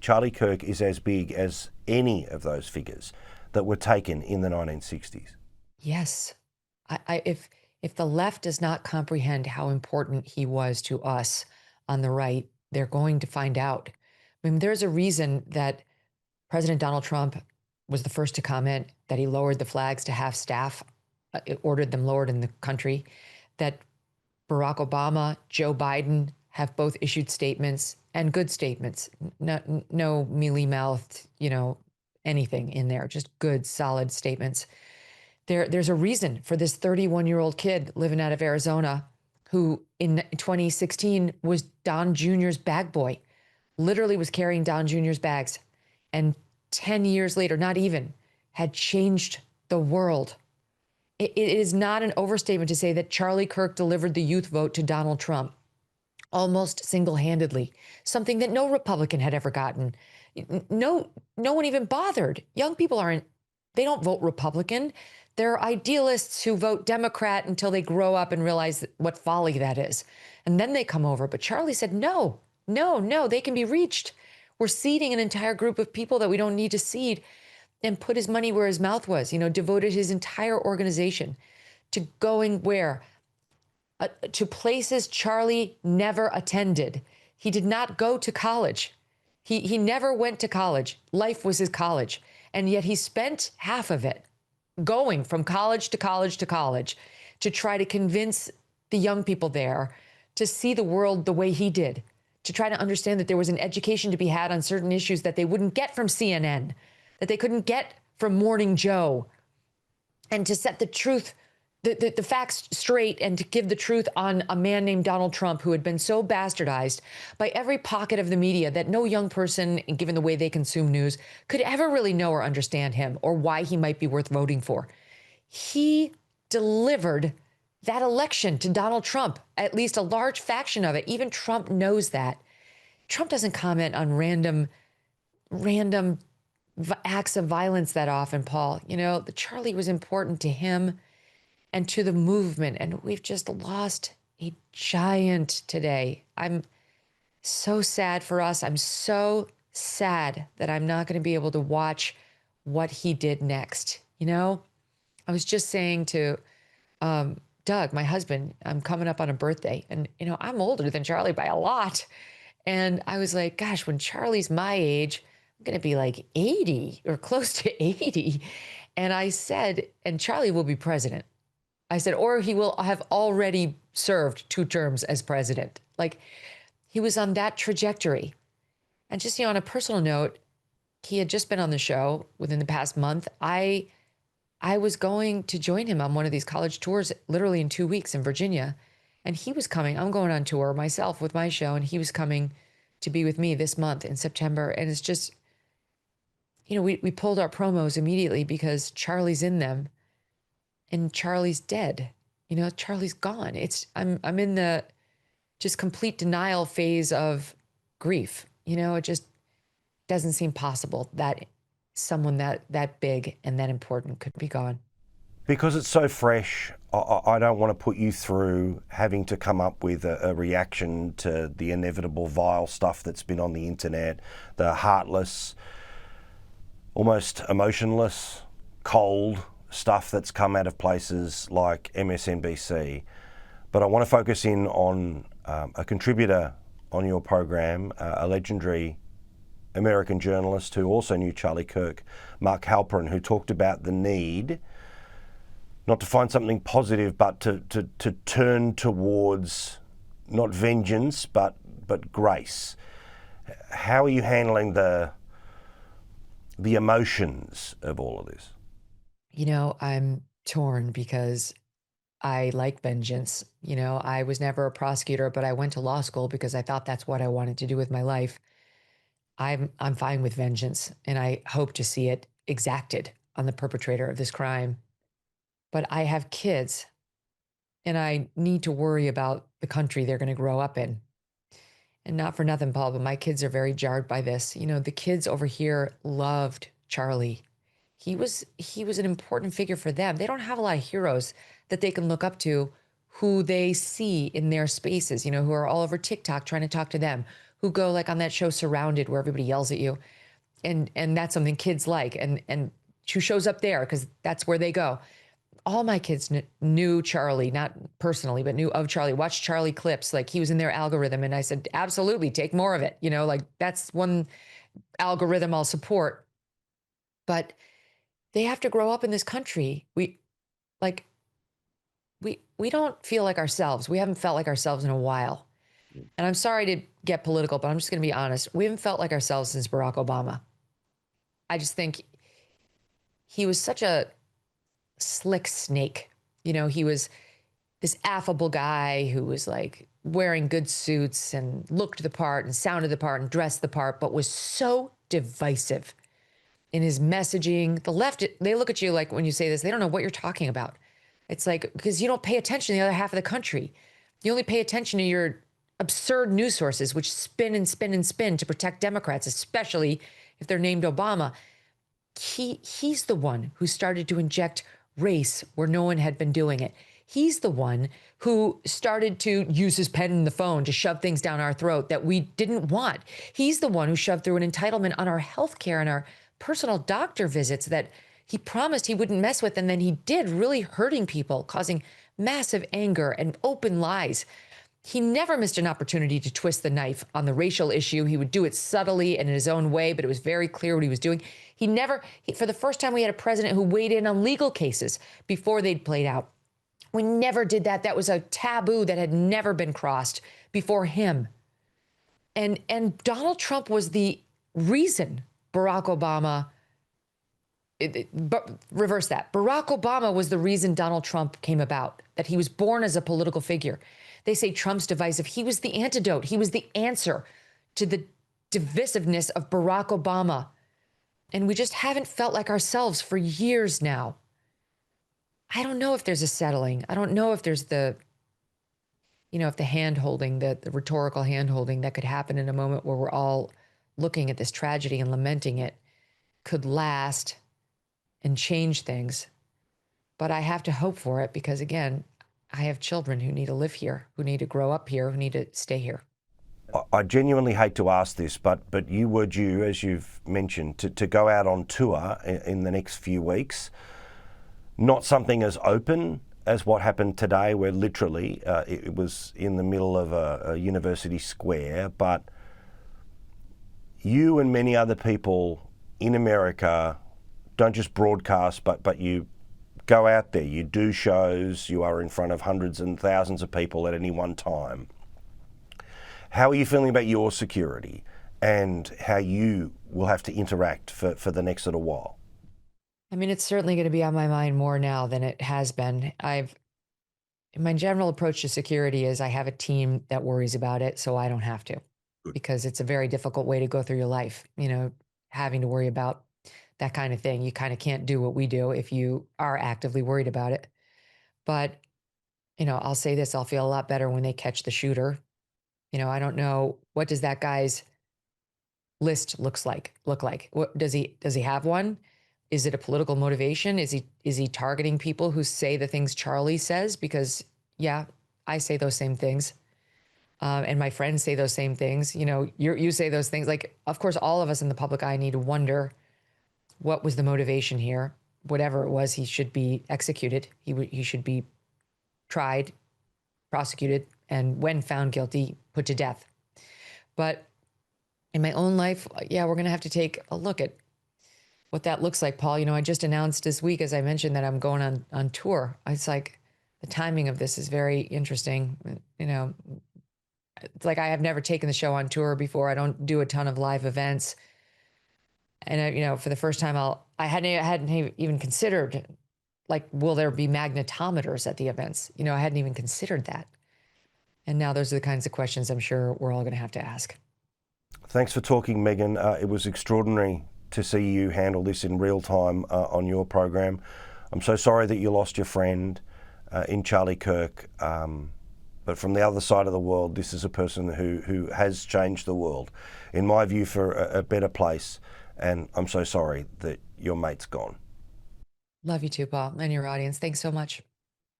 Charlie Kirk is as big as any of those figures that were taken in the 1960s. Yes. If the left does not comprehend how important he was to us on the right, they're going to find out. I mean, there's a reason that President Donald Trump was the first to comment that he lowered the flags to half staff, ordered them lowered in the country, that Barack Obama, Joe Biden have both issued statements and good statements. No mealy mouthed, anything in there, just good, solid statements. There's a reason for this 31-year-old kid living out of Arizona who in 2016 was Don Jr.'s bag boy, literally was carrying Don Jr.'s bags. And 10 years later, not even, had changed the world. It is not an overstatement to say that Charlie Kirk delivered the youth vote to Donald Trump almost single-handedly, something that no Republican had ever gotten. No one even bothered. Young people they don't vote Republican. They're idealists who vote Democrat until they grow up and realize what folly that is. And then they come over. But Charlie said, no, they can be reached. We're seeding an entire group of people that we don't need to seed, and put his money where his mouth was, devoted his entire organization to going where? To places Charlie never attended. He did not go to college. He never went to college. Life was his college. And yet he spent half of it going from college to college to college to try to convince the young people there to see the world the way he did, to try to understand that there was an education to be had on certain issues that they wouldn't get from CNN, that they couldn't get from Morning Joe, and to set the truth, the facts straight, and to give the truth on a man named Donald Trump, who had been so bastardized by every pocket of the media that no young person, given the way they consume news, could ever really know or understand him or why he might be worth voting for. He delivered that election to Donald Trump, at least a large faction of it. Even Trump knows that. Trump doesn't comment on random acts of violence that often, Paul. The Charlie was important to him and to the movement, and we've just lost a giant today. I'm so sad for us. I'm so sad that I'm not going to be able to watch what he did next. I was just saying to Doug, my husband, I'm coming up on a birthday, and I'm older than Charlie by a lot. And I was like, gosh, when Charlie's my age, I'm going to be like 80 or close to 80. And I said, and Charlie will be president. I said, or he will have already served 2 terms as president. Like, he was on that trajectory. And just, on a personal note, he had just been on the show within the past month. I was going to join him on one of these college tours literally in 2 weeks in Virginia. And he was coming. I'm going on tour myself with my show, and he was coming to be with me this month in September. And it's just, we pulled our promos immediately because Charlie's in them. And Charlie's dead. Charlie's gone. I'm in the just complete denial phase of grief. It just doesn't seem possible that someone that big and that important could be gone. Because it's so fresh, I don't want to put you through having to come up with a reaction to the inevitable vile stuff that's been on the internet, the heartless, almost emotionless, cold stuff that's come out of places like MSNBC. But I want to focus in on a contributor on your program, a legendary American journalist who also knew Charlie Kirk, Mark Halperin, who talked about the need not to find something positive, but to turn towards not vengeance, but grace. How are you handling the emotions of all of this? I'm torn because I like vengeance. I was never a prosecutor, but I went to law school because I thought that's what I wanted to do with my life. I'm fine with vengeance, and I hope to see it exacted on the perpetrator of this crime. But I have kids, and I need to worry about the country they're going to grow up in. And not for nothing, Paul, but my kids are very jarred by this. The kids over here loved Charlie. He was an important figure for them. They don't have a lot of heroes that they can look up to who they see in their spaces, who are all over TikTok trying to talk to them, who go like on that show Surrounded, where everybody yells at you, and that's something kids like, and who shows up there because that's where they go. All my kids knew Charlie, not personally, but knew of Charlie, watched Charlie clips. Like he was in their algorithm. And I said, absolutely, take more of it. You know, like that's one algorithm I'll support. But they have to grow up in this country. Like, we don't feel like ourselves. We haven't felt like ourselves in a while. And I'm sorry to get political, but I'm just going to be honest. We haven't felt like ourselves since Barack Obama. I just think he was such a slick snake. You know, he was this affable guy who was like wearing good suits and looked the part and sounded the part and dressed the part, but was so divisive in his messaging. The left, they look at you like when you say this, they don't know what you're talking about. It's like, because you don't pay attention to the other half of the country. You only pay attention to your absurd news sources, which spin and spin and spin to protect Democrats, especially if they're named Obama. He's the one who started to inject race where no one had been doing it. He's the one who started to use his pen and the phone to shove things down our throat that we didn't want. He's the one who shoved through an entitlement on our health care and our personal doctor visits that he promised he wouldn't mess with. And then he did, really hurting people, causing massive anger and open lies. He never missed an opportunity to twist the knife on the racial issue. He would do it subtly and in his own way, but it was very clear what he was doing. For the first time, we had a president who weighed in on legal cases before they'd played out. We never did that. That was a taboo that had never been crossed before him. And Donald Trump was the reason Barack Obama, reverse that. Barack Obama was the reason Donald Trump came about, that he was born as a political figure. They say Trump's divisive. He was the antidote. He was the answer to the divisiveness of Barack Obama. And we just haven't felt like ourselves for years now. I don't know if there's a settling. I don't know if there's the hand holding, the rhetorical hand holding that could happen in a moment where we're all looking at this tragedy and lamenting it could last and change things. But I have to hope for it because, again, I have children who need to live here, who need to grow up here, who need to stay here. I genuinely hate to ask this, but you were due, as you've mentioned, to go out on tour in the next few weeks. Not something as open as what happened today, where literally it was in the middle of a university square, but you and many other people in America don't just broadcast, but you go out there, you do shows, you are in front of hundreds and thousands of people at any one time. How are you feeling about your security and how you will have to interact for the next little while? I mean, it's certainly going to be on my mind more now than it has been. My general approach to security is I have a team that worries about it, so I don't have to, because it's a very difficult way to go through your life, having to worry about that kind of thing. You kind of can't do what we do if you are actively worried about it. But, I'll say this, I'll feel a lot better when they catch the shooter. I don't know, what does that guy's list look like? What does he have one? Is it a political motivation? Is he targeting people who say the things Charlie says? Because yeah, I say those same things. And my friends say those same things. You say those things. Like, of course, all of us in the public eye need to wonder what was the motivation here. Whatever it was, he should be executed. He should be tried, prosecuted, and when found guilty, put to death. But in my own life, yeah, we're going to have to take a look at what that looks like, Paul. I just announced this week, as I mentioned, that I'm going on tour. It's like the timing of this is very interesting. It's like I have never taken the show on tour before. I don't do a ton of live events. And, for the first time, I hadn't even considered, like, will there be magnetometers at the events? I hadn't even considered that. And now those are the kinds of questions I'm sure we're all going to have to ask. Thanks for talking, Megan. It was extraordinary to see you handle this in real time on your program. I'm so sorry that you lost your friend in Charlie Kirk. But from the other side of the world, this is a person who has changed the world, in my view, for a better place. And I'm so sorry that your mate's gone. Love you too, Paul, and your audience. Thanks so much.